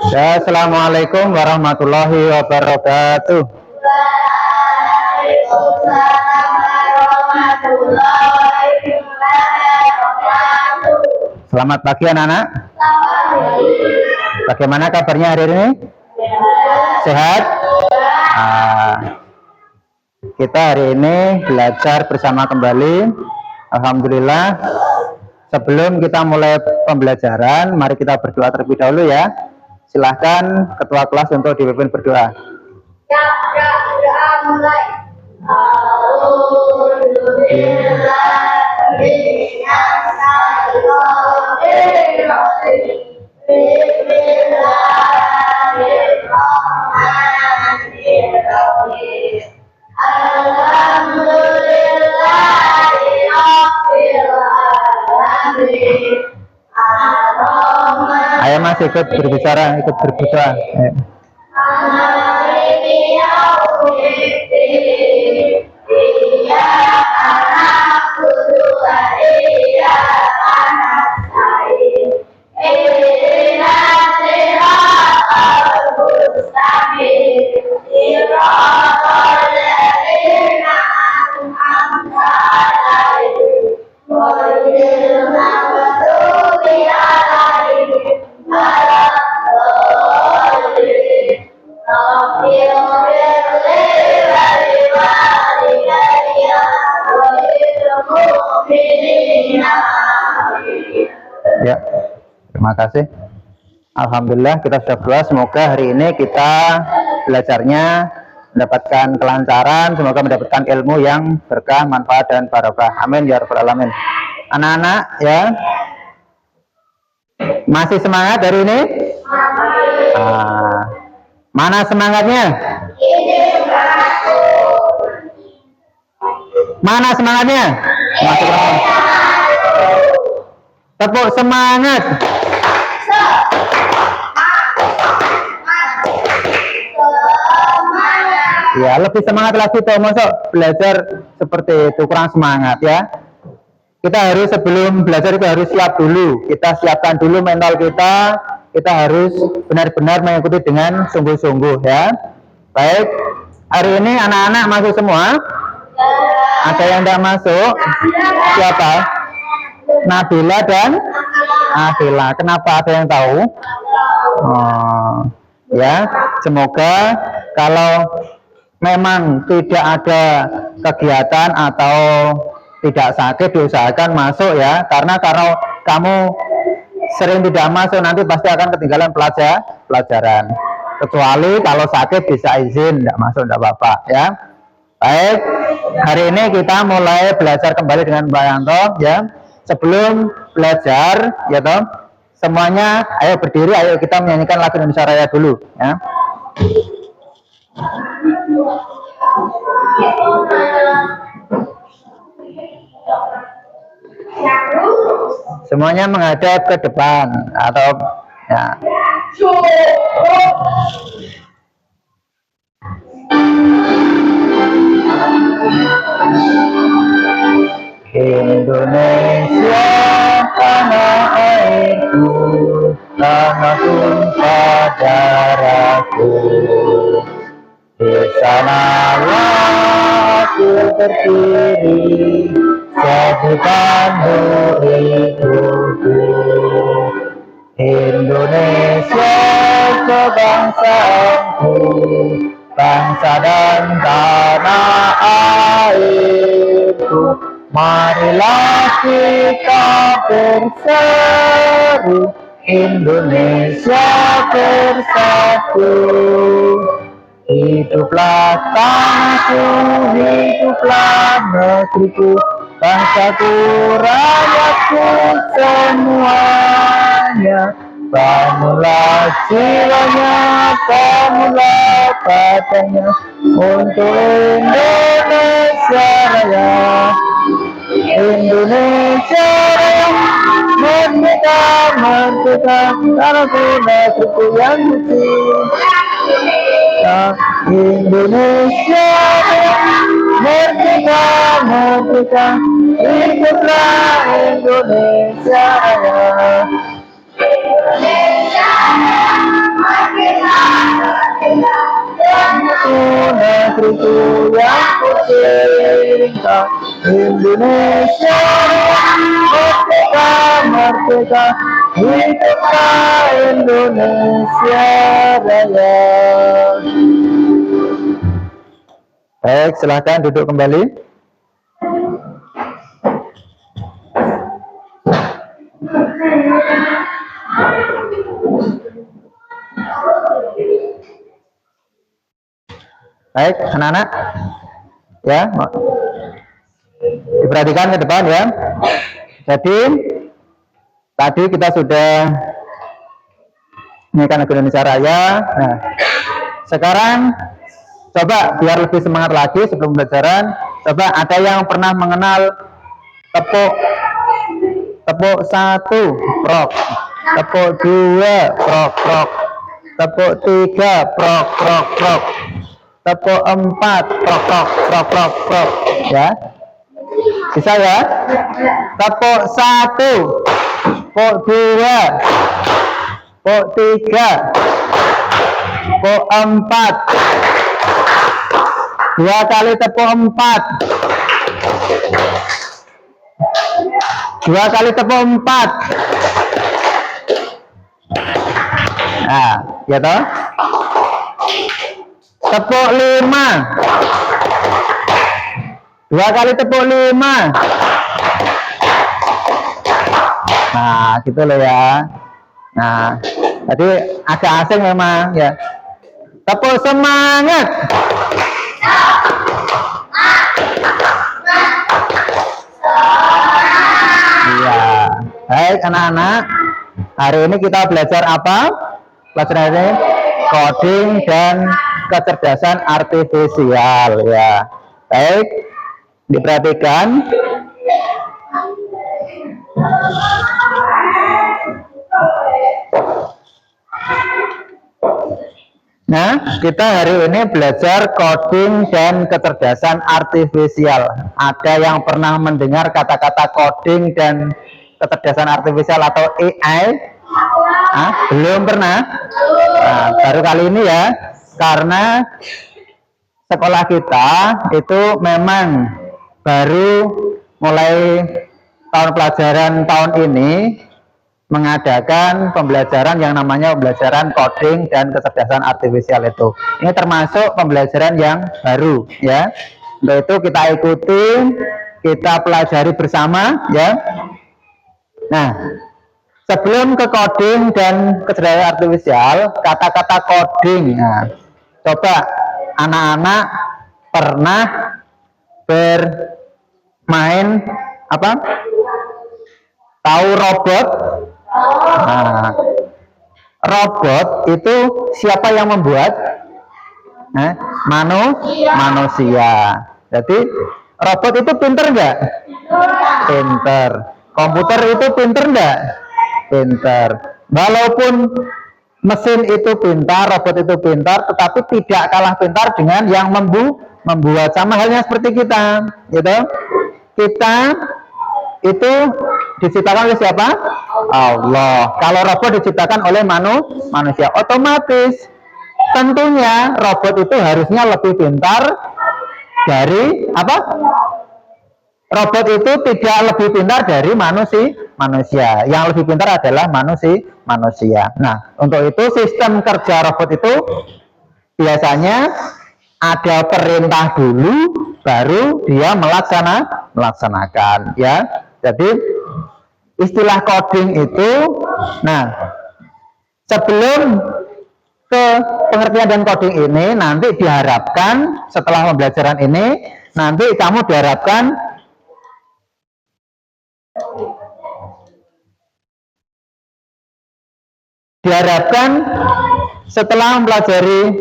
Ya, assalamualaikum warahmatullahi wabarakatuh. Waalaikumsalam warahmatullahi wabarakatuh. Selamat pagi anak-anak. Bagaimana kabarnya hari ini? Sehat? Kita hari ini belajar bersama kembali. Alhamdulillah. Sebelum kita mulai pembelajaran, mari kita berdoa terlebih dahulu ya. Silahkan ketua kelas untuk dipimpin berdoa. Doa mulai. Ayo Mas ikut berbicara, ikut berdoa. Ya, terima kasih. Alhamdulillah kita sudah berdoa. Semoga hari ini kita belajarnya mendapatkan kelancaran. Semoga mendapatkan ilmu yang berkah, manfaat dan barokah. Amin ya rabbal alamin. Anak-anak ya, masih semangat hari ini? Mana semangatnya? Mana semangatnya? Tepuk semangat. Ya, lebih semangat lagi tuh, masuk belajar seperti itu kurang semangat ya. Kita harus sebelum belajar itu harus siap dulu. Kita siapkan dulu mental kita. Kita harus benar-benar mengikuti dengan sungguh-sungguh ya. Baik, hari ini anak-anak masuk semua? Ada yang tidak masuk? Siapa? Nabila dan Akila. Kenapa, ada yang tahu? Ya, semoga kalau memang tidak ada kegiatan atau tidak sakit diusahakan masuk ya, karena kalau kamu sering tidak masuk nanti pasti akan ketinggalan pelajaran. Kecuali kalau sakit bisa izin, tidak masuk tidak apa-apa ya. Baik, hari ini kita mulai belajar kembali dengan Mbak Yanto ya. Sebelum belajar ya toh, semuanya ayo berdiri, ayo kita menyanyikan lagu Indonesia Raya dulu ya. Semuanya menghadap ke depan atau ya. Indonesia tanah airku, tanah tumpah darahku. Di sanalah aku berdiri, jadi pandu hidupku. Indonesia kebangsaanku, bangsa dan tanah airku. Marilah kita berseru, Indonesia bersatu. Hiduplah tanahku, hiduplah negeriku, bangsaku, rakyatku semuanya. Bangunlah jiwanya, bangunlah badannya untuk Indonesia Raya. Indonesia Raya, merdeka, merdeka, tanahku, negeriku yang suci. Indonesia Raya, merdeka, merdeka, hiduplah Indonesia Raya. Negeriku, negeriku yang kucinta, Indonesia merdeka, merdeka, hiduplah Indonesia Raya. Baik, silahkan duduk kembali. Baik, anak-anak, ya, diperhatikan ke depan ya. Jadi tadi kita sudah menyanyikan lagu Indonesia Raya. Nah, sekarang coba biar lebih semangat lagi sebelum pembelajaran. Coba ada yang pernah mengenal tepuk tepuk 1 prok, tepuk 2 prok prok, tepuk 3 prok prok prok, tepuk 4 prok prok prok prok prok, ya. Bisa ya? Tepuk 1, tepuk 2, tepuk 3, tepuk 4, 2 kali tepuk 4, 2 kali tepuk 4. Nah, ya toh? Tepuk 5, 2 kali tepuk 5. Nah, gitu loh ya. Nah, tadi agak asing memang ya. Tepuk semangat. Iya. Baik anak-anak, hari ini kita belajar apa? Pelajaran ini coding dan kecerdasan artifisial ya. Baik, diperhatikan. Nah, kita hari ini belajar coding dan kecerdasan artifisial. Ada yang pernah mendengar kata-kata coding dan kecerdasan artifisial atau AI? Belum pernah? Nah, baru kali ini ya, karena sekolah kita itu memang baru mulai tahun pelajaran tahun ini mengadakan pembelajaran yang namanya pembelajaran coding dan kecerdasan artifisial itu. Ini termasuk pembelajaran yang baru ya. Untuk itu kita ikuti, kita pelajari bersama ya. Nah, sebelum ke coding dan kecerdasan artifisial, kata-kata coding. Nah, coba anak-anak pernah bermain apa? Tahu robot? Nah, robot itu siapa yang membuat? Manusia. Jadi robot itu pinter nggak? Pinter. Komputer itu pinter nggak? Pinter. Walaupun mesin itu pintar, robot itu pintar, tetapi tidak kalah pintar dengan yang membuat. Sama halnya seperti kita, gitu. Kita itu diciptakan oleh siapa? Allah. Kalau robot diciptakan oleh manusia, otomatis tentunya robot itu harusnya lebih pintar dari apa? Robot itu tidak lebih pintar dari manusia. Yang lebih pintar adalah manusia. Nah, untuk itu sistem kerja robot itu biasanya ada perintah dulu, baru dia melaksanakan ya. Jadi istilah coding itu, nah sebelum ke pengertian dan coding ini, nanti diharapkan setelah pembelajaran ini, nanti kamu diharapkan setelah mempelajari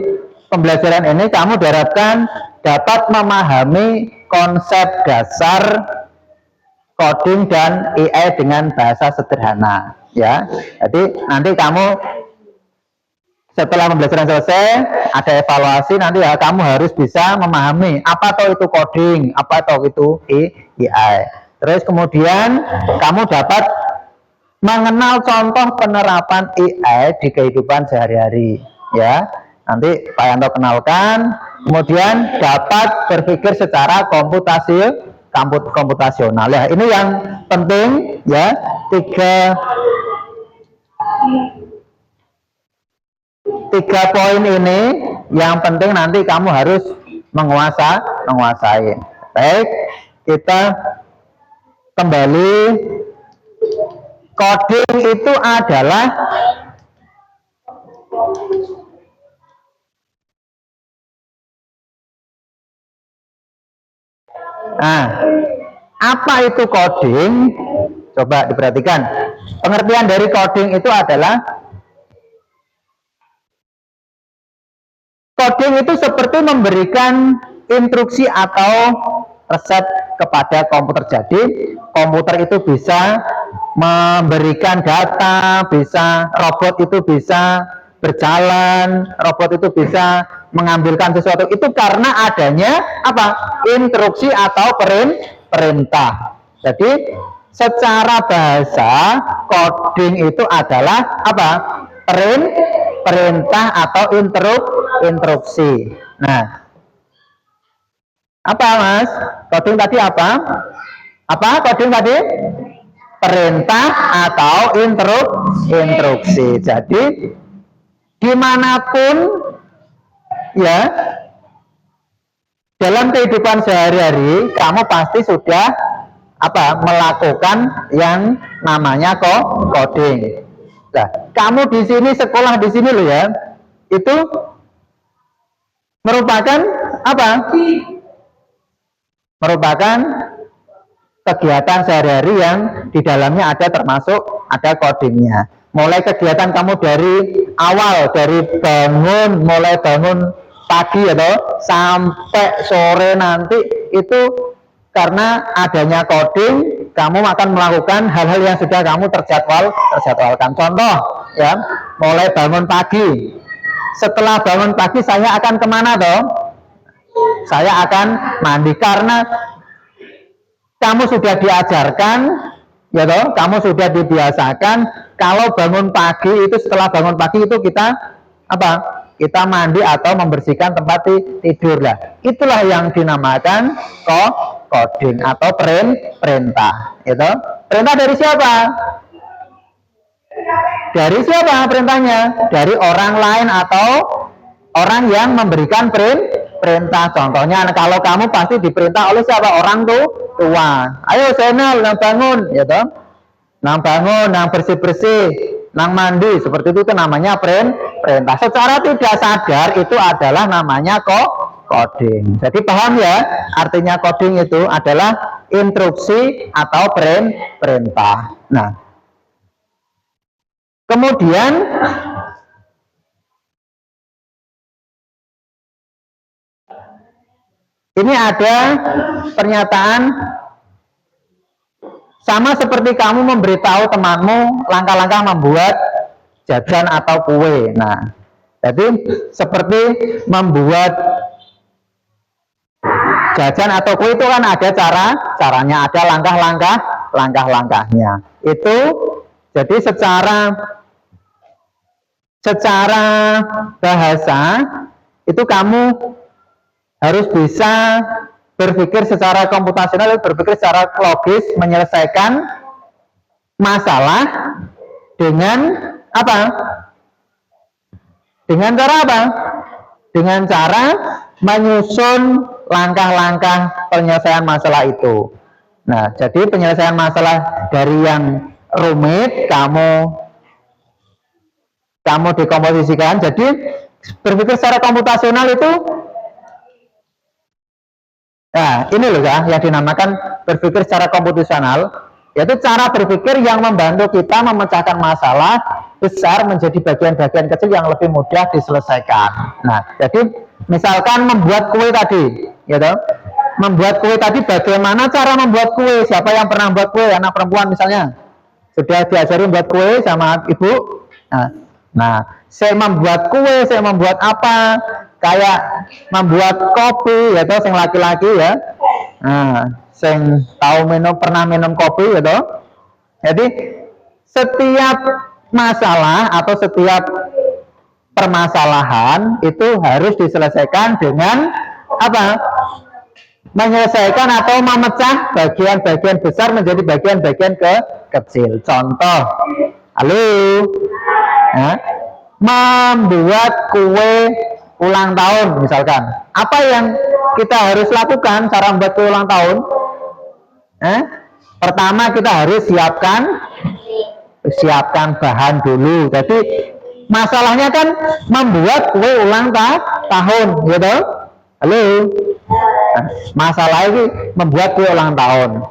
pembelajaran ini, kamu diharapkan dapat memahami konsep dasar coding dan AI dengan bahasa sederhana ya. Jadi nanti kamu setelah pembelajaran selesai ada evaluasi, nanti ya kamu harus bisa memahami apa toh itu coding, apa toh itu AI. Terus kemudian kamu dapat mengenal contoh penerapan AI di kehidupan sehari-hari ya. Nanti Pak Yanto kenalkan, kemudian dapat berpikir secara komputasional. Ya, ini yang penting ya, tiga poin ini yang penting nanti kamu harus menguasai. Baik, kita kembali. Coding itu adalah apa itu coding? Coba diperhatikan. Pengertian dari coding itu adalah coding itu seperti memberikan instruksi atau resep kepada komputer. Jadi komputer itu bisa memberikan data, robot itu bisa berjalan, robot itu bisa mengambilkan sesuatu. Itu karena adanya apa? Instruksi atau perintah. Jadi secara bahasa coding itu adalah apa? Perintah atau instruksi. Nah, apa Mas? Coding tadi apa? Apa coding tadi? Perintah atau instruksi. Jadi dimanapun ya dalam kehidupan sehari-hari kamu pasti sudah melakukan yang namanya coding. Nah, kamu di sini sekolah di sini loh ya, itu merupakan apa? Merupakan kegiatan sehari-hari yang di dalamnya ada codingnya. Mulai kegiatan kamu dari awal, dari mulai bangun pagi atau sampai sore nanti itu karena adanya coding, kamu akan melakukan hal-hal yang sudah kamu terjadwalkan. Contoh ya, mulai bangun pagi. Setelah bangun pagi saya akan kemana toh? Saya akan mandi karena kamu sudah diajarkan, ya toh, kamu sudah dibiasakan kalau bangun pagi itu, setelah bangun pagi itu kita kita mandi atau membersihkan tempat tidur lah. Itulah yang dinamakan coding atau perintah. Itu perintah dari siapa? Dari siapa perintahnya? Dari orang lain atau orang yang memberikan perintah. Contohnya kalau kamu pasti diperintah oleh siapa? Orang tua. Ayo Zainal, nang bangun, ya toh? Nang bangun, nang bersih-bersih, nang mandi, seperti itu namanya perintah. Secara tidak sadar itu adalah namanya coding. Jadi paham ya, artinya coding itu adalah instruksi atau perintah. Nah, kemudian ini ada pernyataan sama seperti kamu memberitahu temanmu langkah-langkah membuat jajan atau kue. Nah, jadi seperti membuat jajan atau kue itu kan ada caranya, ada langkahnya. Itu jadi secara bahasa itu kamu harus bisa berpikir secara komputasional, berpikir secara logis, menyelesaikan masalah dengan apa? Dengan cara apa? Dengan cara menyusun langkah-langkah penyelesaian masalah itu. Nah, jadi penyelesaian masalah dari yang rumit kamu dikomposisikan. Jadi berpikir secara komputasional itu, nah ini loh ya yang dinamakan berpikir secara komputasional, yaitu cara berpikir yang membantu kita memecahkan masalah besar menjadi bagian-bagian kecil yang lebih mudah diselesaikan. Nah, jadi misalkan membuat kue tadi, gitu. Membuat kue tadi, bagaimana cara membuat kue? Siapa yang pernah membuat kue? Anak perempuan misalnya sudah diajari membuat kue sama ibu. Nah, saya membuat kue, saya membuat apa? Kayak membuat kopi, ya toh, sing laki-laki ya. Nah, sing tahu pernah minum kopi, ya toh. Jadi setiap masalah atau setiap permasalahan itu harus diselesaikan dengan apa? Menyelesaikan atau memecah bagian-bagian besar menjadi bagian-bagian kecil. Contoh, halo, ya, membuat kue ulang tahun misalkan. Apa yang kita harus lakukan cara membuat kue ulang tahun? Pertama kita harus siapkan bahan dulu. Jadi masalahnya kan membuat kue ulang tahun, gitu. Halo. Nah, masalah ini membuat kue ulang tahun.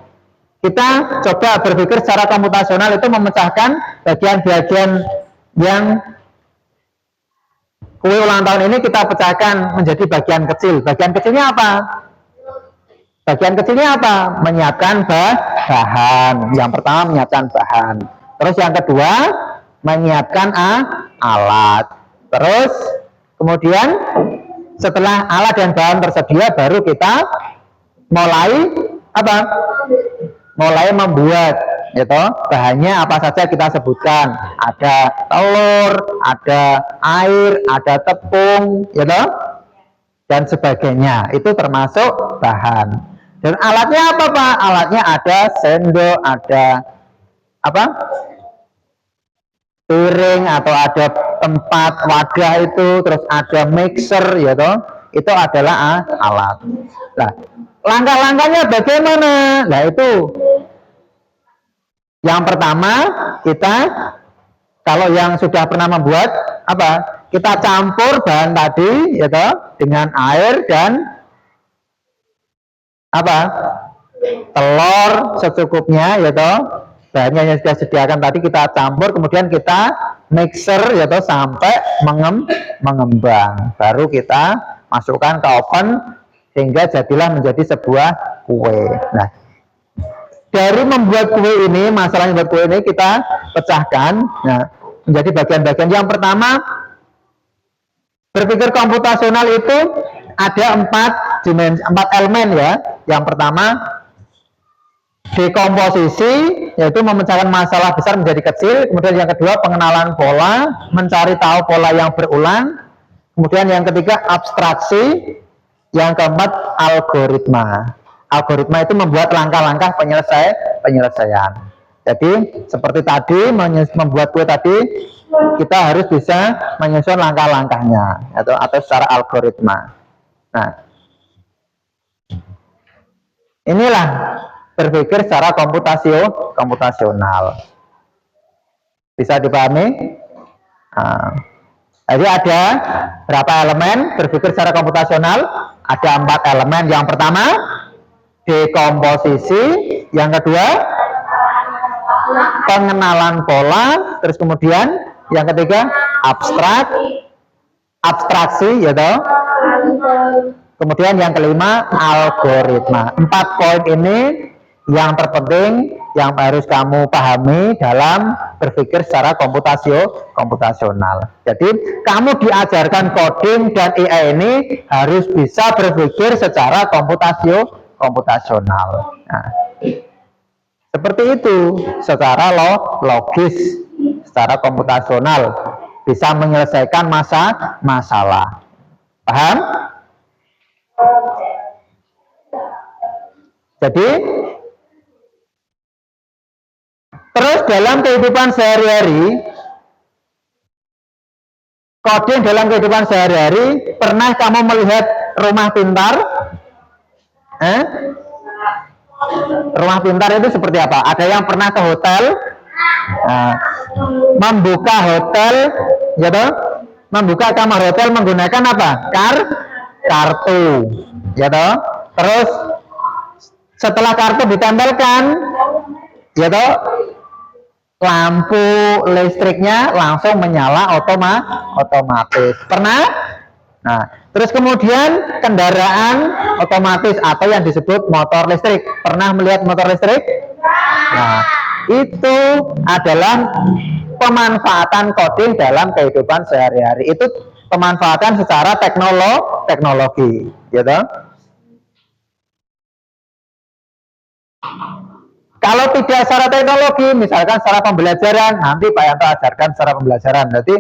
Kita coba berpikir secara komputasional itu memecahkan bagian-bagian yang kue ulang tahun ini kita pecahkan menjadi bagian kecil. Bagian kecilnya apa? Bagian kecilnya apa? Menyiapkan bahan. Yang pertama menyiapkan bahan. Terus yang kedua menyiapkan alat. Terus kemudian setelah alat dan bahan tersedia baru kita mulai apa? Mulai membuat, gitu. Bahannya apa saja kita sebutkan. Ada telur, ada air, ada tepung, gitu, dan sebagainya. Itu termasuk bahan. Dan alatnya apa, Pak? Alatnya ada sendok, ada apa? Piring atau ada tempat wadah itu, terus ada mixer, ya toh, itu adalah alat. Nah, langkah-langkahnya bagaimana? Nah, itu yang pertama kita kalau yang sudah pernah membuat apa? Kita campur bahan tadi, ya toh, dengan air dan apa? Telur secukupnya, ya toh. Bahannya yang sudah disediakan tadi kita campur, kemudian kita mixer, yaitu sampai mengembang. Baru kita masukkan ke oven sehingga jadilah menjadi sebuah kue. Nah, dari membuat kue ini, masalahnya membuat kue ini kita pecahkan, nah, menjadi bagian-bagian. Yang pertama, berpikir komputasional itu ada 4 elemen, ya. Yang pertama, dekomposisi, yaitu memecahkan masalah besar menjadi kecil. Kemudian yang kedua pengenalan pola, mencari tahu pola yang berulang. Kemudian yang ketiga abstraksi. Yang keempat algoritma. Algoritma itu membuat langkah-langkah penyelesaian. Jadi seperti tadi membuat kue tadi, kita harus bisa menyusun langkah-langkahnya atau secara algoritma. Nah, inilah berpikir secara komputasional. Bisa dipahami? Nah, jadi ada berapa elemen berpikir secara komputasional? Ada 4 elemen. Yang pertama dekomposisi, yang kedua pengenalan pola, terus kemudian yang ketiga abstraksi, ya toh. Kemudian yang kelima algoritma. 4 poin ini yang terpenting yang harus kamu pahami dalam berpikir secara komputasional. Jadi kamu diajarkan coding dan AI ini harus bisa berpikir secara komputasional. Nah, seperti itu, secara logis, secara komputasional bisa menyelesaikan masalah. Paham? Jadi terus dalam kehidupan sehari-hari, coding dalam kehidupan sehari-hari, pernah kamu melihat rumah pintar? Rumah pintar itu seperti apa? Ada yang pernah ke hotel, membuka hotel, gitu, membuka kamar hotel menggunakan apa? Kartu, gitu. Terus setelah kartu ditempelkan, gitu, lampu listriknya langsung menyala otomatis. Pernah? Nah, terus kemudian kendaraan otomatis atau yang disebut motor listrik. Pernah melihat motor listrik? Nah, itu adalah pemanfaatan coding dalam kehidupan sehari-hari. Itu pemanfaatan secara teknologi, gitu. Kalau tidak secara teknologi, misalkan secara pembelajaran, nanti Pak Yanto ajarkan secara pembelajaran. Jadi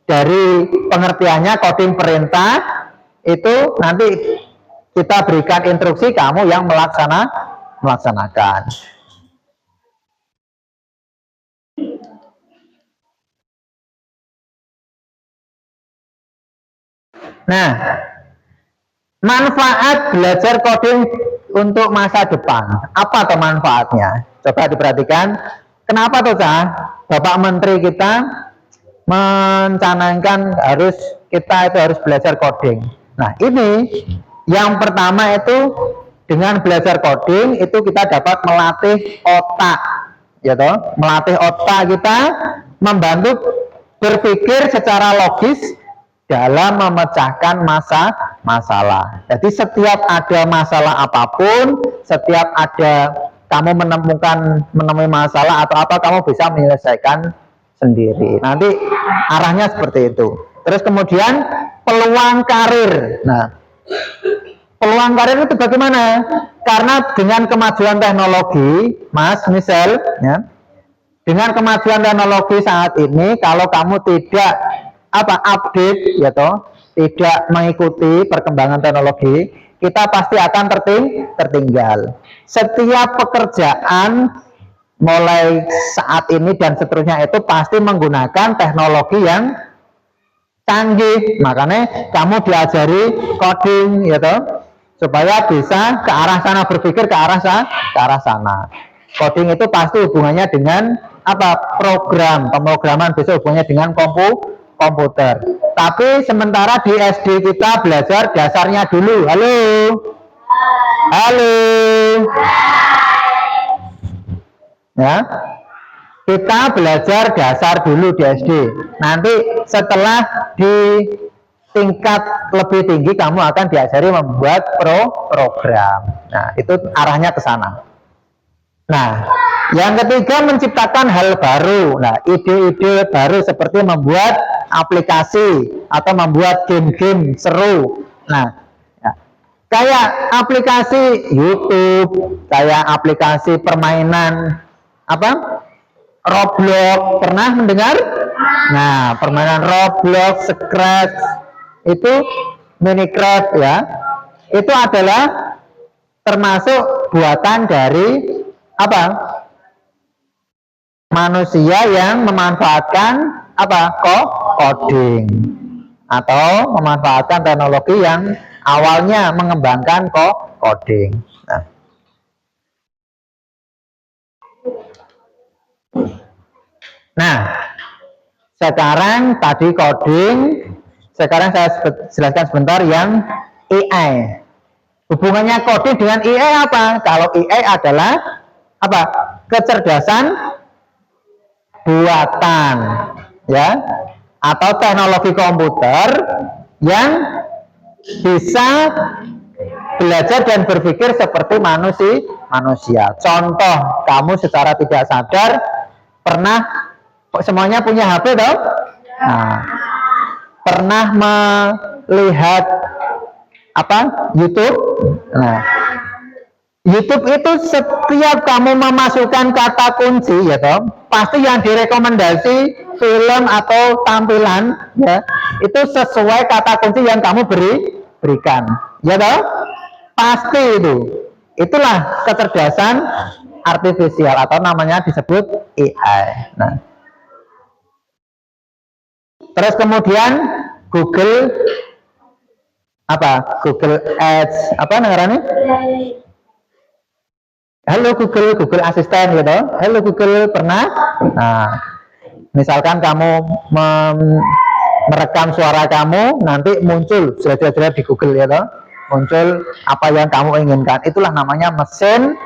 dari pengertiannya coding perintah itu nanti kita berikan instruksi, kamu yang melaksanakan. Nah, manfaat belajar coding untuk masa depan, apa tuh manfaatnya? Coba diperhatikan. Kenapa tuh Bapak Menteri kita mencanangkan kita itu harus belajar coding? Nah, ini yang pertama itu dengan belajar coding itu kita dapat melatih otak, ya toh, melatih otak kita, membantu berpikir secara logis dalam memecahkan masalah. Jadi setiap ada masalah apapun, setiap ada kamu menemui masalah atau apa, kamu bisa menyelesaikan sendiri. Nanti arahnya seperti itu. Terus kemudian peluang karir. Nah, peluang karir itu bagaimana? Karena dengan kemajuan teknologi, Mas, misal, ya, dengan kemajuan teknologi saat ini, kalau kamu tidak update, ya toh, tidak mengikuti perkembangan teknologi, kita pasti akan tertinggal. Setiap pekerjaan mulai saat ini dan seterusnya itu pasti menggunakan teknologi yang canggih. Makanya kamu diajari coding, ya toh, supaya bisa ke arah sana, berpikir ke arah sana. Coding itu pasti hubungannya dengan program, pemrograman, bisa hubungannya dengan komputer. Tapi sementara di SD kita belajar dasarnya dulu. Halo. Ya, kita belajar dasar dulu di SD. Nanti setelah di tingkat lebih tinggi kamu akan diajari membuat program. Nah, itu arahnya ke sana. Nah, yang ketiga menciptakan hal baru. Nah, ide-ide baru seperti membuat aplikasi atau membuat game-game seru. Nah, ya, kayak aplikasi YouTube, kayak aplikasi permainan Roblox, pernah mendengar? Nah, permainan Roblox, Scratch, itu Minecraft, ya, itu adalah termasuk buatan dari manusia yang memanfaatkan coding atau memanfaatkan teknologi yang awalnya mengembangkan coding. Nah, sekarang tadi coding, sekarang saya jelaskan sebentar yang AI. Hubungannya coding dengan AI apa? Kalau AI adalah kecerdasan buatan, ya, atau teknologi komputer yang bisa belajar dan berpikir seperti manusia. Contoh, kamu secara tidak sadar pernah, semuanya punya HP toh? Nah, pernah melihat YouTube? Nah, YouTube itu setiap kamu memasukkan kata kunci, ya toh, pasti yang direkomendasi film atau tampilan, ya, itu sesuai kata kunci yang kamu berikan, ya toh, pasti itu. Itulah kecerdasan artifisial atau namanya disebut AI. Nah, terus kemudian Google Ads, namanya? Halo Google Asisten, gitu. Halo Google, pernah? Nah, misalkan kamu merekam suara kamu, nanti muncul jelas-jelas di Google, ya toh, muncul apa yang kamu inginkan. Itulah namanya mesin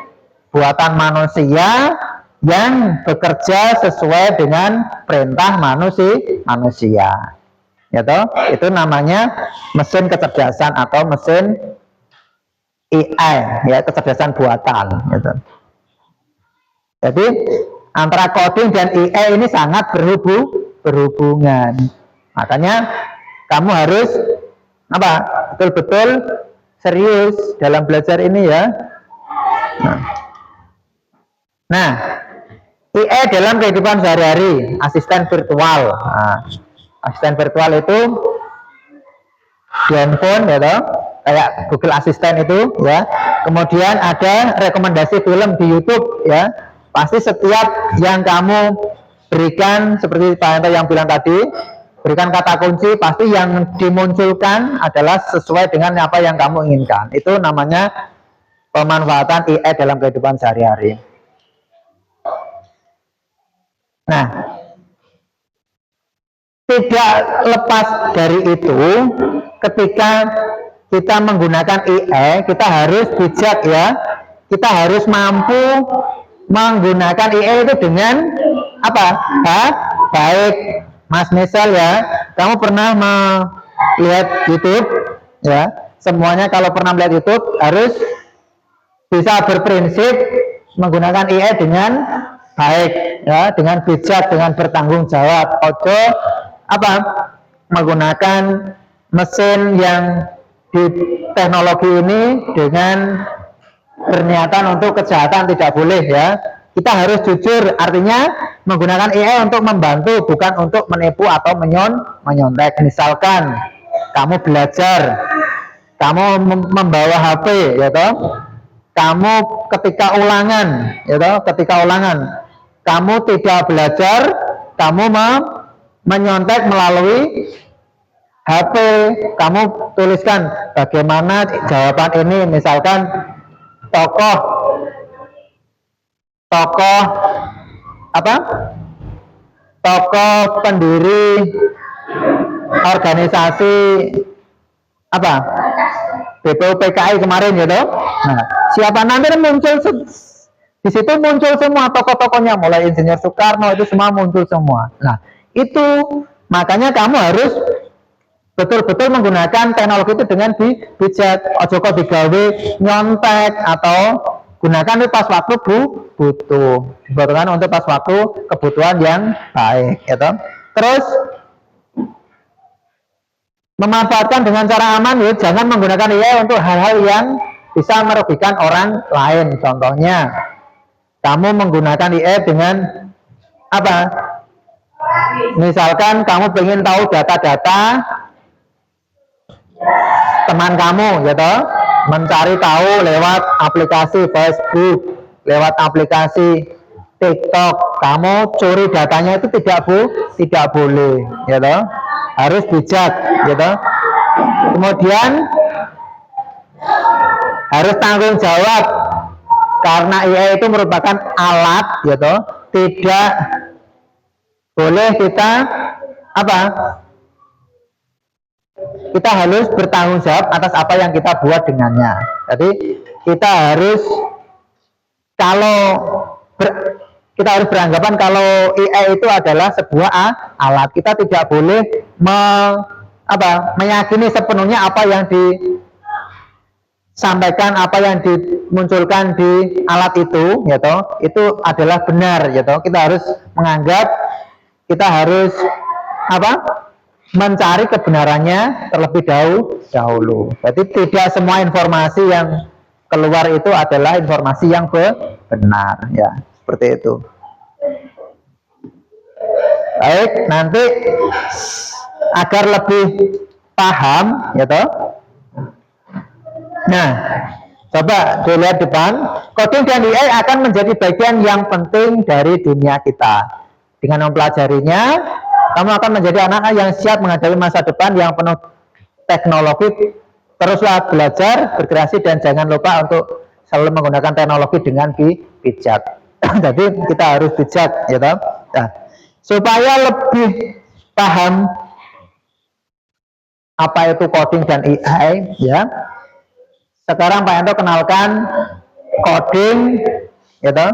buatan manusia yang bekerja sesuai dengan perintah manusia. Ya toh, itu namanya mesin kecerdasan atau mesin AI, ya, kecerdasan buatan, gitu. Jadi antara coding dan AI ini sangat berhubungan. Makanya kamu harus betul-betul serius dalam belajar ini, ya. Nah, AI dalam kehidupan sehari-hari, asisten virtual. Nah, Asisten virtual itu di handphone ya toh, kayak Google Assistant itu ya. Kemudian ada rekomendasi film di YouTube ya. Pasti setiap yang kamu berikan, seperti Pak Yanto yang bilang tadi, berikan kata kunci, pasti yang dimunculkan adalah sesuai dengan apa yang kamu inginkan. Itu namanya pemanfaatan AI dalam kehidupan sehari-hari. Nah, tidak lepas dari itu, ketika kita menggunakan AI, kita harus bijak ya. Kita harus mampu menggunakan AI itu dengan apa? Baik. Mas misal ya, kamu pernah melihat YouTube ya. Semuanya kalau pernah melihat YouTube harus bisa berprinsip menggunakan AI dengan baik ya, dengan bijak, dengan bertanggung jawab. Ojo apa? Menggunakan mesin yang di teknologi ini dengan berniatan untuk kejahatan, tidak boleh ya. Kita harus jujur, artinya menggunakan AI untuk membantu, bukan untuk menipu atau menyontek. Misalkan kamu belajar, kamu membawa HP ya toh, kamu ketika ulangan ya toh, ketika ulangan kamu tidak belajar, kamu menyontek melalui HP, kamu tuliskan bagaimana jawaban ini, misalkan tokoh apa? Tokoh pendiri organisasi apa? BPUPKI kemarin gitu. Nah, siapa nanti muncul di situ, muncul semua tokoh-tokohnya, mulai Insinyur Soekarno, itu semua muncul semua. Nah, itu makanya kamu harus betul-betul menggunakan teknologi itu dengan bijak. Ojo kok digawe nyontek, atau gunakan itu pas waktu butuh, dibutuhkan untuk pas waktu kebutuhan yang baik gitu. Terus memanfaatkan dengan cara aman ya, jangan menggunakan AI untuk hal-hal yang bisa merugikan orang lain. Contohnya kamu menggunakan AI dengan apa? Misalkan kamu ingin tahu data-data teman kamu gitu, mencari tahu lewat aplikasi Facebook, lewat aplikasi TikTok, kamu curi datanya, itu tidak boleh gitu. Harus bijak gitu. Kemudian harus tanggung jawab, karena AI itu merupakan alat gitu. Tidak boleh kita apa? Kita harus bertanggung jawab atas apa yang kita buat dengannya. Jadi kita harus kita harus beranggapan kalau AI itu adalah sebuah alat. Kita tidak boleh meyakini sepenuhnya apa yang disampaikan, apa yang dimunculkan di alat itu, gitu. Itu adalah benar, gitu. Kita harus menganggap, kita harus mencari kebenarannya terlebih dahulu. Jadi tidak semua informasi yang keluar itu adalah informasi yang benar, ya, seperti itu. Baik, nanti agar lebih paham, gitu. Nah, coba dilihat depan. Coding dan AI akan menjadi bagian yang penting dari dunia kita. Dengan mempelajarinya, kamu akan menjadi anak-anak yang siap menghadapi masa depan yang penuh teknologi. Teruslah belajar, berkreasi, dan jangan lupa untuk selalu menggunakan teknologi dengan bijak. Jadi kita harus bijak, gitu. Nah, supaya lebih paham apa itu coding dan AI, ya. Sekarang Pak Yanto kenalkan coding, gitu,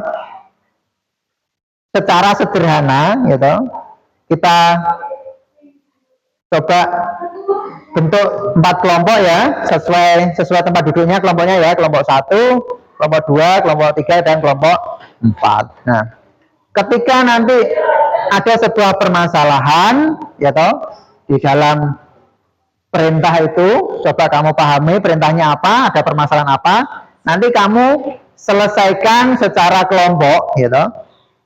secara sederhana, gitu. Kita coba bentuk 4 kelompok ya, sesuai tempat duduknya kelompoknya ya, kelompok 1, kelompok 2, kelompok 3, dan kelompok 4. Nah, ketika nanti ada sebuah permasalahan, ya toh, di dalam perintah itu, coba kamu pahami perintahnya apa, ada permasalahan apa, nanti kamu selesaikan secara kelompok, gitu,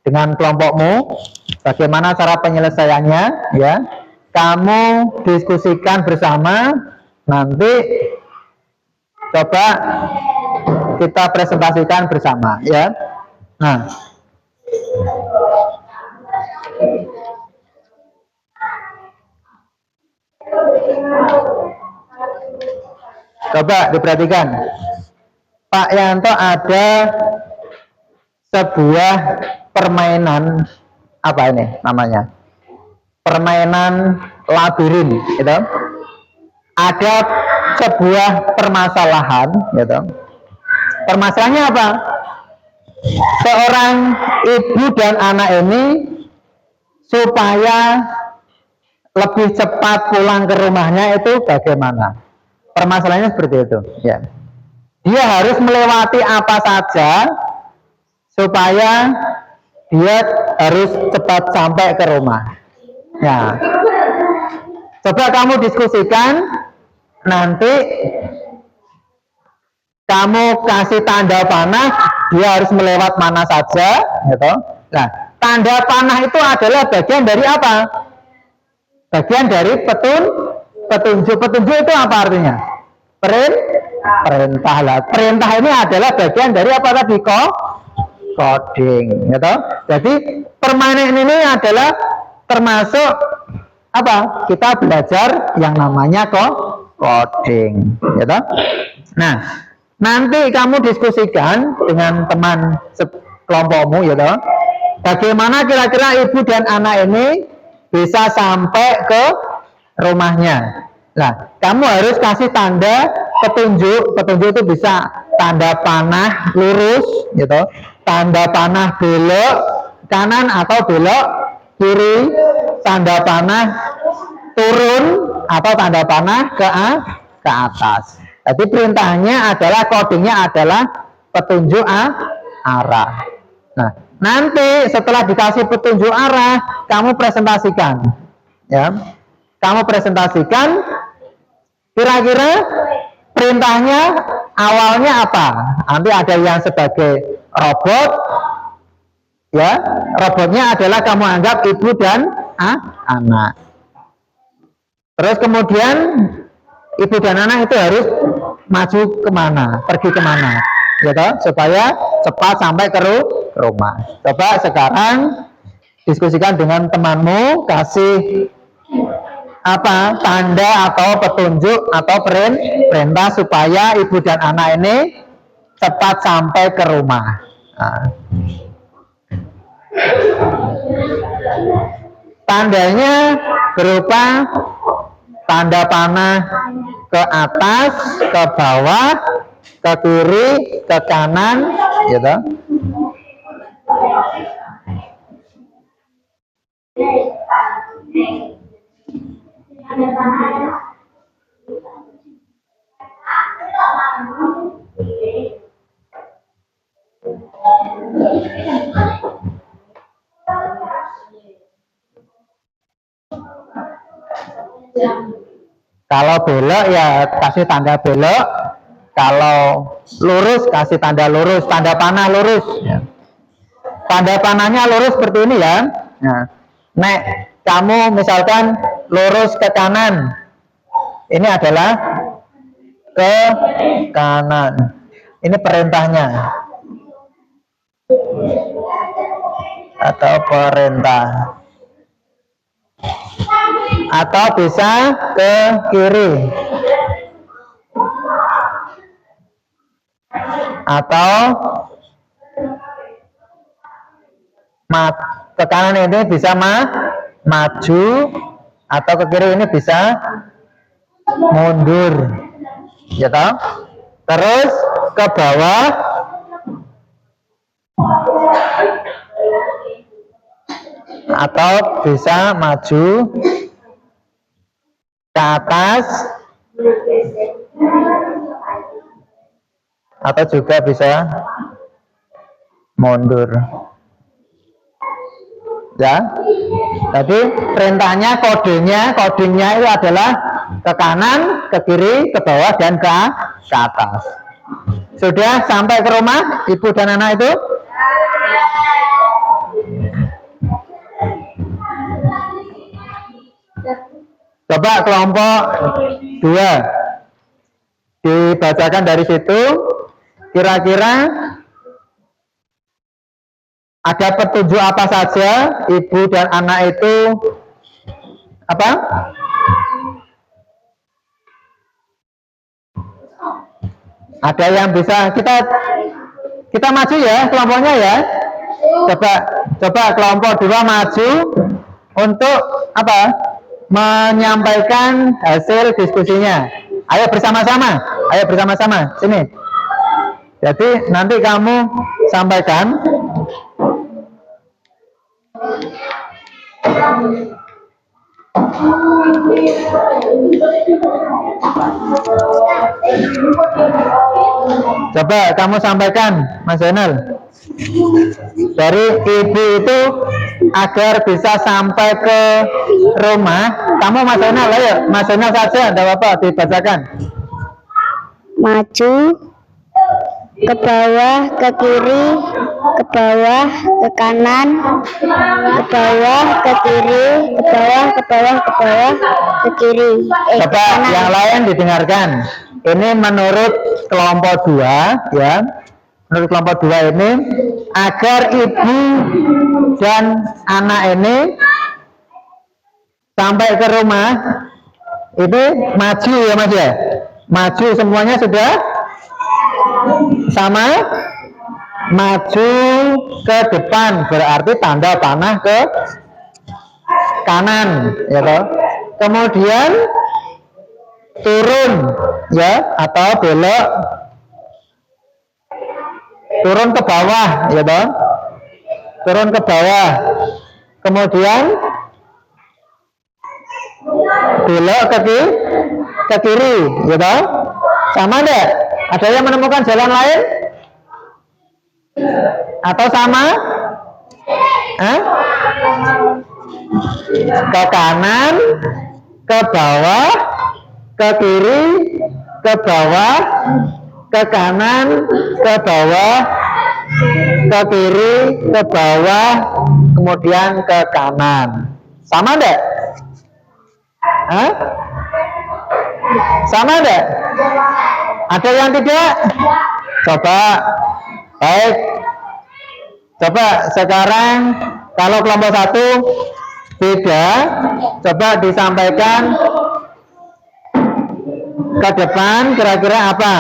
dengan kelompokmu, bagaimana cara penyelesaiannya, ya. kamu diskusikan bersama, nanti coba kita presentasikan bersama ya. Nah, coba diperhatikan, Pak Yanto, ada sebuah permainan, apa ini namanya? Permainan labirin, gitu. Ada sebuah permasalahan, gitu. Permasalahannya apa? Seorang ibu dan anak ini supaya lebih cepat pulang ke rumahnya itu bagaimana? Permasalahannya seperti itu, ya. Dia harus melewati apa saja supaya dia harus cepat sampai ke rumah. Ya. Coba kamu diskusikan, nanti kamu kasih tanda panah, dia harus melewat mana saja, gitu. Nah, tanda panah itu adalah bagian dari apa? Bagian dari petunjuk. Petunjuk itu apa artinya? Perintah lah. Perintah ini adalah bagian dari apa tadi? Coding, gitu. Jadi permainan ini adalah termasuk apa? Kita belajar yang namanya coding, gitu. Nah, nanti kamu diskusikan dengan teman kelompokmu, gitu. Bagaimana kira-kira ibu dan anak ini bisa sampai ke rumahnya. Nah, kamu harus kasih tanda petunjuk. Petunjuk itu bisa tanda panah lurus, gitu. Tanda panah belok kanan atau belok kiri. Tanda panah turun atau tanda panah ke atas. Jadi perintahnya adalah, codingnya adalah petunjuk arah. Nah, nanti setelah dikasih petunjuk arah, kamu presentasikan, ya. Kamu presentasikan, kira-kira perintahnya awalnya apa? Nanti ada yang sebagai robot, ya. Robotnya adalah kamu anggap ibu dan anak. Terus kemudian ibu dan anak itu harus maju kemana, pergi kemana, gitu, supaya cepat sampai ke rumah. Coba sekarang diskusikan dengan temanmu, kasih apa, tanda atau petunjuk atau perintah supaya ibu dan anak ini cepat sampai ke rumah. Nah. Tandanya berupa tanda panah ke atas, ke bawah, ke kiri, ke kanan, gitu. Kalau belok ya kasih tanda belok, kalau lurus kasih tanda lurus, tanda panah lurus. Ya. Tanda panahnya lurus seperti ini ya. Nah, nek kamu misalkan lurus ke kanan, ini adalah ke kanan. Ini perintahnya atau perintah. Atau bisa ke kiri atau ke kanan, ini bisa maju, atau ke kiri ini bisa mundur, gitu. Terus ke bawah atau bisa maju, ke atas atau juga bisa mundur, ya. Jadi perintahnya, codingnya itu adalah ke kanan, ke kiri, ke bawah, dan ke atas. Sudah sampai ke rumah ibu dan anak itu? Coba kelompok 2 dibacakan dari situ. Kira-kira ada petunjuk apa saja ibu dan anak itu apa? Ada yang bisa kita maju ya kelompoknya ya. Coba kelompok 2 maju untuk apa? Menyampaikan hasil diskusinya. Ayo bersama-sama. Sini. Jadi nanti kamu sampaikan. Coba kamu sampaikan, Mas Zainal. Dari ibu itu agar bisa sampai ke rumah. Kamu Mas Zainal, ayo Mas Zainal saja, tidak apa-apa, dibacakan. Maju ke bawah, ke kiri, ke bawah, ke kanan, ke bawah, ke kiri, ke bawah, ke bawah, ke bawah, ke kiri. Coba yang lain didengarkan. Ini menurut kelompok 2 ya. Menurut kelompok 2 ini agar ibu dan anak ini sampai ke rumah ini maju ya Mas ya. Maju semuanya sudah sama. Maju ke depan berarti tanda panah ke kanan ya toh. Kemudian turun ya atau belok turun ke bawah ya toh. Turun ke bawah. Kemudian belok ke kiri ya toh. Sama enggak? Ada yang menemukan jalan lain? Atau sama? Ke kanan, ke bawah, ke kiri, ke bawah, ke kanan, ke bawah, ke kiri, ke bawah, kemudian ke kanan. Sama enggak? Sama enggak? Ada yang tidak? Coba. Baik. Coba sekarang kalau kelompok 1 beda, coba disampaikan ke depan kira-kira apa?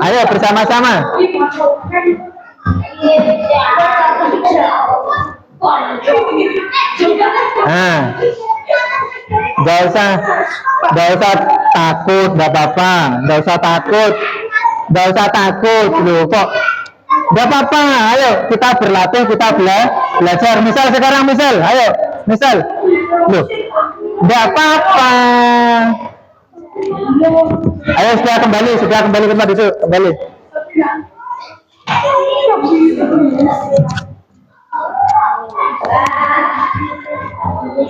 Ayo bersama-sama. Nggak usah takut, nggak apa-apa, nggak usah takut loh kok. Nggak apa-apa, ayo kita berlatih, kita belajar. Misal sekarang, ayo, loh, nggak apa-apa. Ayo sudah kembali ke tempat itu, kembali.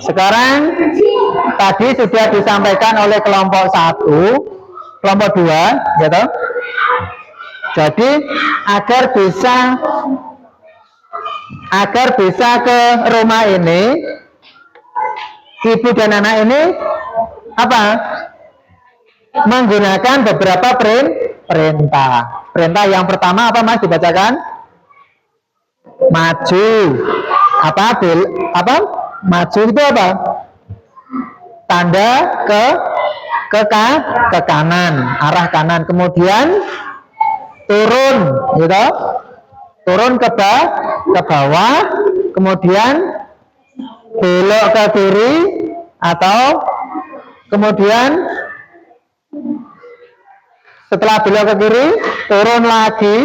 Sekarang tadi sudah disampaikan oleh kelompok 1, kelompok 2, ya toh? Jadi agar bisa ke rumah ini, ibu dan anak ini apa? Menggunakan beberapa perintah. Perintah yang pertama apa Mas dibacakan? Maju. Maju itu apa? Tanda ke kanan, arah kanan. Kemudian turun, gitu. Turun ke bawah. Kemudian belok ke kiri atau kemudian setelah belok ke kiri turun lagi.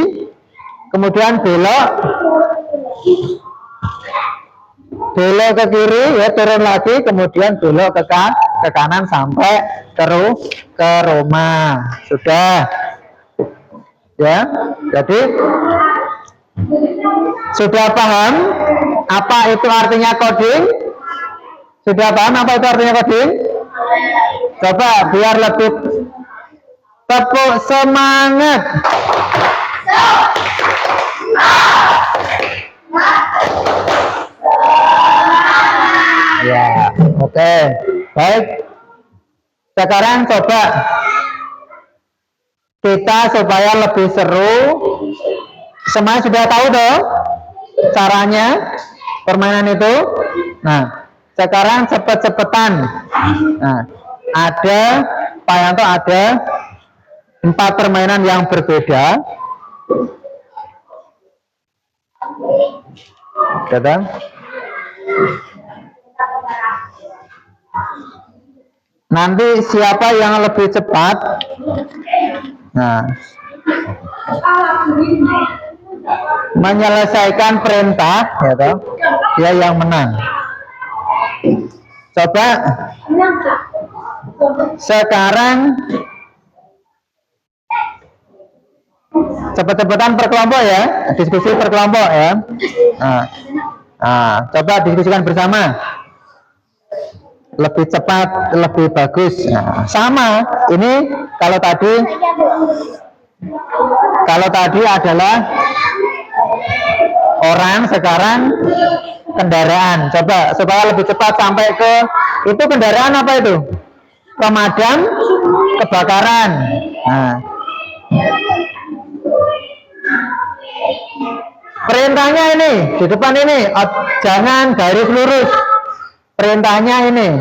Kemudian belok ke kiri ya, turun lagi, kemudian belok ke kanan sampai ke rumah. Sudah ya. Jadi sudah paham apa itu artinya coding? Sudah paham apa itu artinya coding? Coba biar lebih tepuk semangat. Ya, oke. Baik. Sekarang coba kita supaya lebih seru. Semuanya sudah tahu toh caranya permainan itu. Nah, sekarang cepet-cepetan. Nah, ada Pak Yanto ada 4 permainan yang berbeda. Kata? Nanti siapa yang lebih cepat, nah, menyelesaikan perintah, ya toh, dia yang menang. Coba sekarang cepet-cepetan per kelompok ya, diskusi per kelompok ya. Coba diskusikan bersama. Lebih cepat, lebih bagus. Nah, sama. Ini kalau tadi adalah orang, sekarang kendaraan. Coba supaya lebih cepat sampai ke itu kendaraan apa itu? Pemadam kebakaran. Nah, perintahnya ini di depan ini, jangan garis lurus. Perintahnya ini.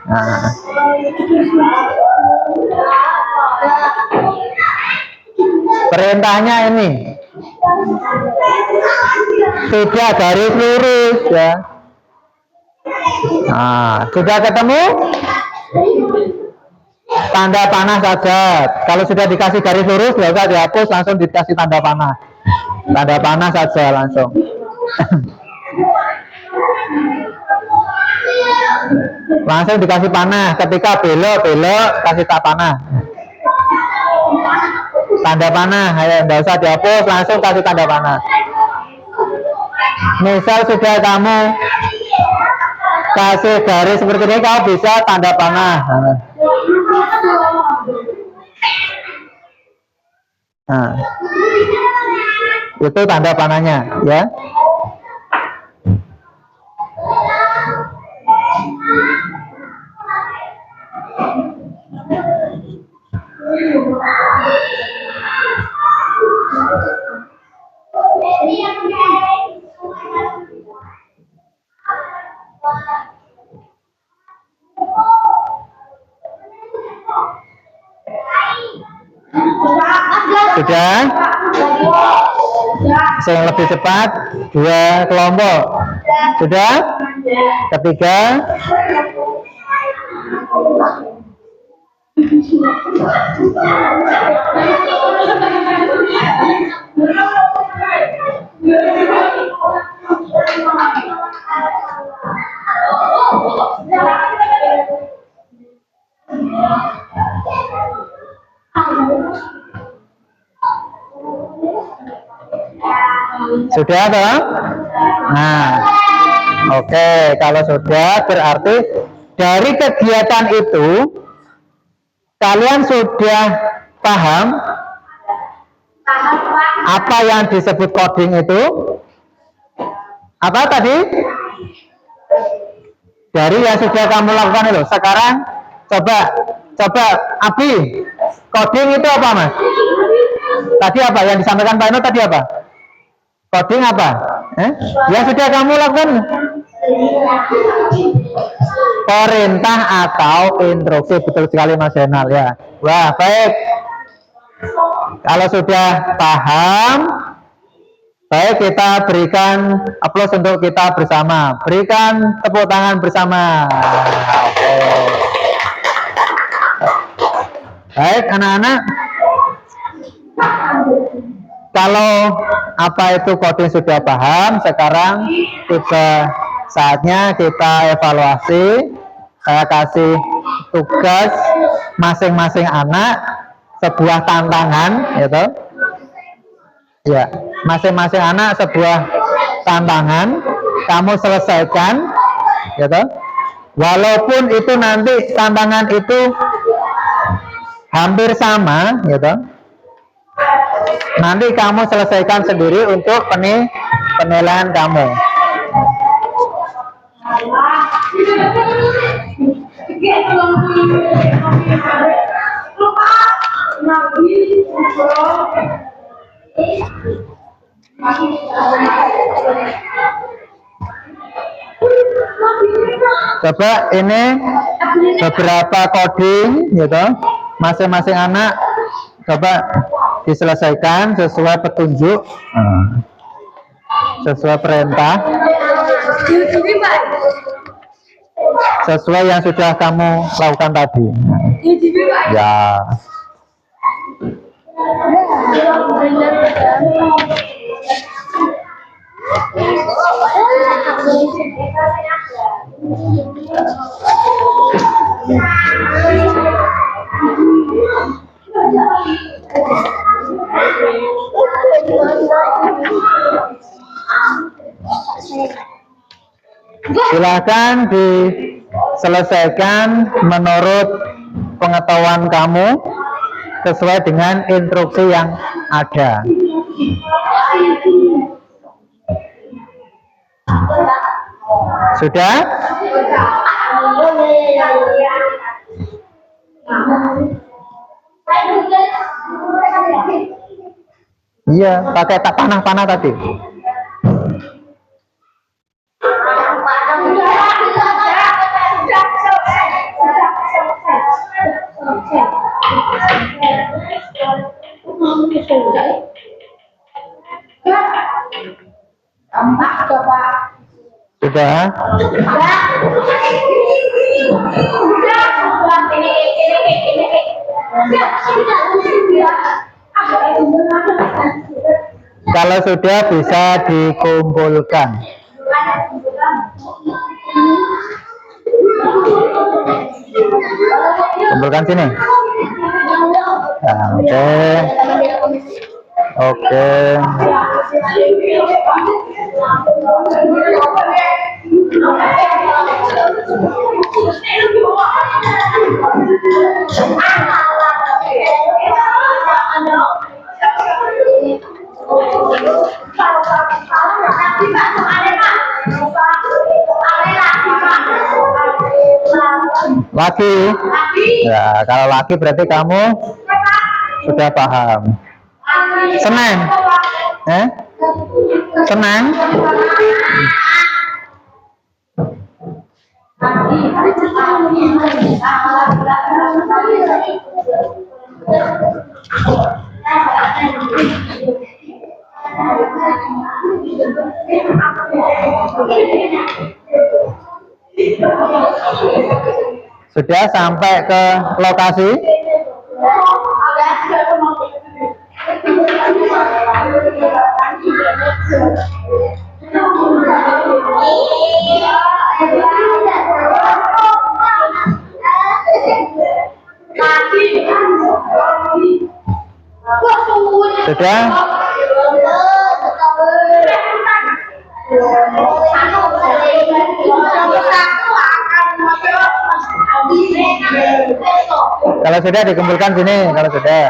Nah. Perintahnya ini. Tidak garis lurus ya. Nah, sudah ketemu? Tanda panah saja. Kalau sudah dikasih garis lurus, ya usah dihapus, langsung dikasih tanda panah. Tanda panah saja langsung. Langsung dikasih panah. Ketika belok kasih tak panah. Tanda panah, ayo nggak usah dihapus, langsung kasih tanda panah. Misal sudah kamu kasih garis seperti ini, kamu bisa tanda panah. Nah, itu tanda panahnya ya. Sudah? Yang lebih cepat 2 kelompok. Sudah? Ketiga. Sudah toh? Nah, oke, kalau sudah berarti dari kegiatan itu kalian sudah paham apa yang disebut coding itu? Apa tadi? Dari yang sudah kamu lakukan itu. Sekarang coba Abi, coding itu apa Mas? Tadi apa yang disampaikan Pak Eno tadi apa? Coding apa? Yang sudah kamu lakukan? Perintah atau instruksi. Betul sekali Mas Zainal ya. Wah, baik. Kalau sudah paham, baik, kita berikan aplaus untuk kita bersama. Berikan tepuk tangan bersama. Oke. Baik anak-anak, kalau apa itu coding sudah paham, sekarang tiba saatnya kita evaluasi. Saya kasih tugas masing-masing anak sebuah tantangan, gitu. Ya, masing-masing anak sebuah tantangan, kamu selesaikan, gitu. Walaupun itu nanti tantangan itu hampir sama, gitu. Nanti kamu selesaikan sendiri untuk penilaian kamu. Coba ini beberapa coding gitu, masing-masing anak coba diselesaikan sesuai petunjuk, sesuai perintah, sesuai yang sudah kamu lakukan tadi. Ya. Silakan diselesaikan menurut pengetahuan kamu sesuai dengan instruksi yang ada. Sudah? Iya, pakai tak panah-panah tadi. Sudah? Kalau sudah bisa dikumpulkan. Kumpulkan sini. Nah, oke. Laki. Ya, kalau laki berarti kamu sudah paham. Senang? Senang? Sudah sampai ke lokasi? Sudah? Kalau sudah dikumpulkan sini, kalau sudah.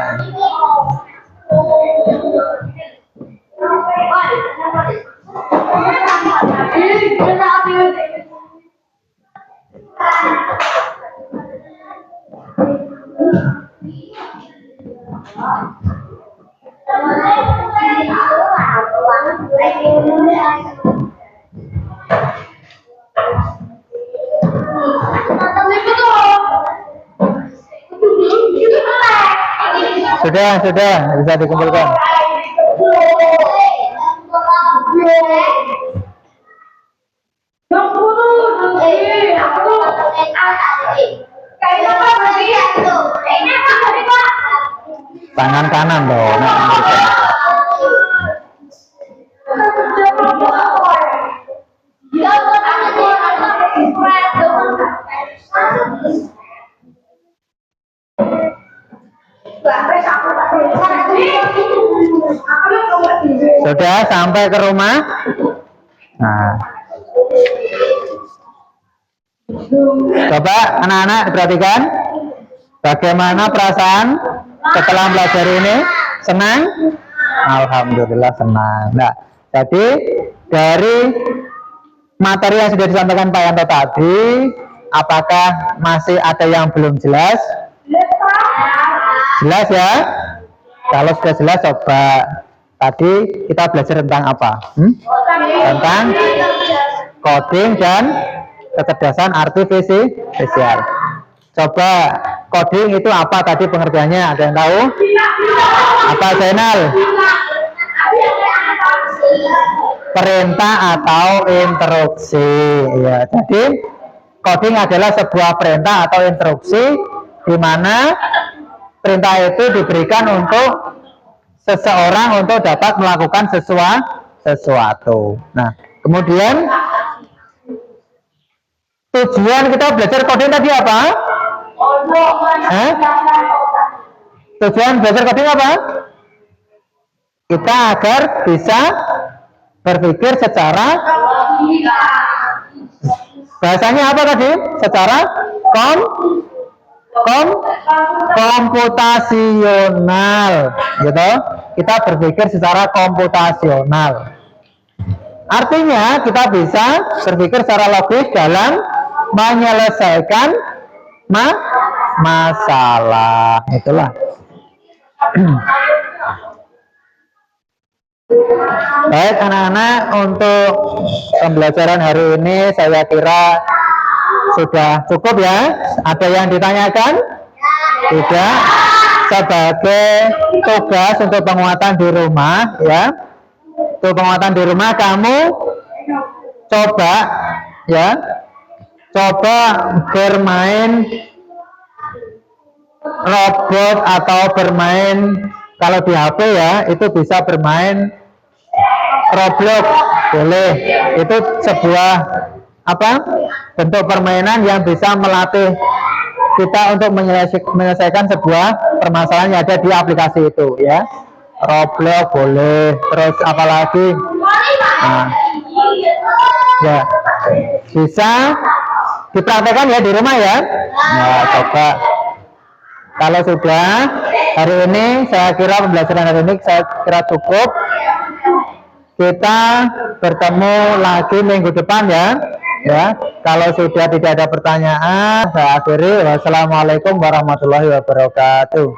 Sudah bisa dikumpulkan. Tangan kanan dong. Sudah sampai ke rumah? Nah, coba anak-anak diperhatikan bagaimana perasaan setelah belajar ini. Senang? Alhamdulillah senang. Nah, jadi dari materi yang sudah disampaikan Pak Yanto tadi, apakah masih ada yang belum jelas? Jelas ya? Kalau sudah jelas, coba. Tadi kita belajar tentang apa? Tentang coding dan kecerdasan artifisial. Coba coding itu apa tadi pengertiannya? Ada yang tahu? Apa, Zainal? Perintah atau instruksi. Ya, jadi coding adalah sebuah perintah atau instruksi di mana perintah itu diberikan untuk seseorang untuk dapat melakukan sesuatu. Nah, kemudian tujuan kita belajar coding tadi apa? Tujuan belajar coding apa? Kita agar bisa berpikir secara bahasanya apa tadi? Secara komputasional, gitu. Kita berpikir secara komputasional. Artinya kita bisa berpikir secara logis dalam menyelesaikan masalah. Itulah. Baik anak-anak, untuk pembelajaran hari ini saya kira sudah cukup ya. Ada yang ditanyakan? Tidak. Sebagai tugas untuk penguatan di rumah ya. Untuk penguatan di rumah kamu coba ya. Coba bermain robot atau bermain, kalau di HP ya itu bisa bermain Roblox, boleh. Itu sebuah bentuk permainan yang bisa melatih kita untuk menyelesaikan sebuah permasalahan yang ada di aplikasi itu ya. Roblox boleh, terus apalagi ya bisa dipraktekkan ya di rumah ya. Nah, coba. Kalau sudah hari ini, saya kira pembelajaran hari ini saya kira cukup. Kita bertemu lagi minggu depan ya. Ya, kalau sudah tidak ada pertanyaan, saya akhiri. Wassalamualaikum warahmatullahi wabarakatuh.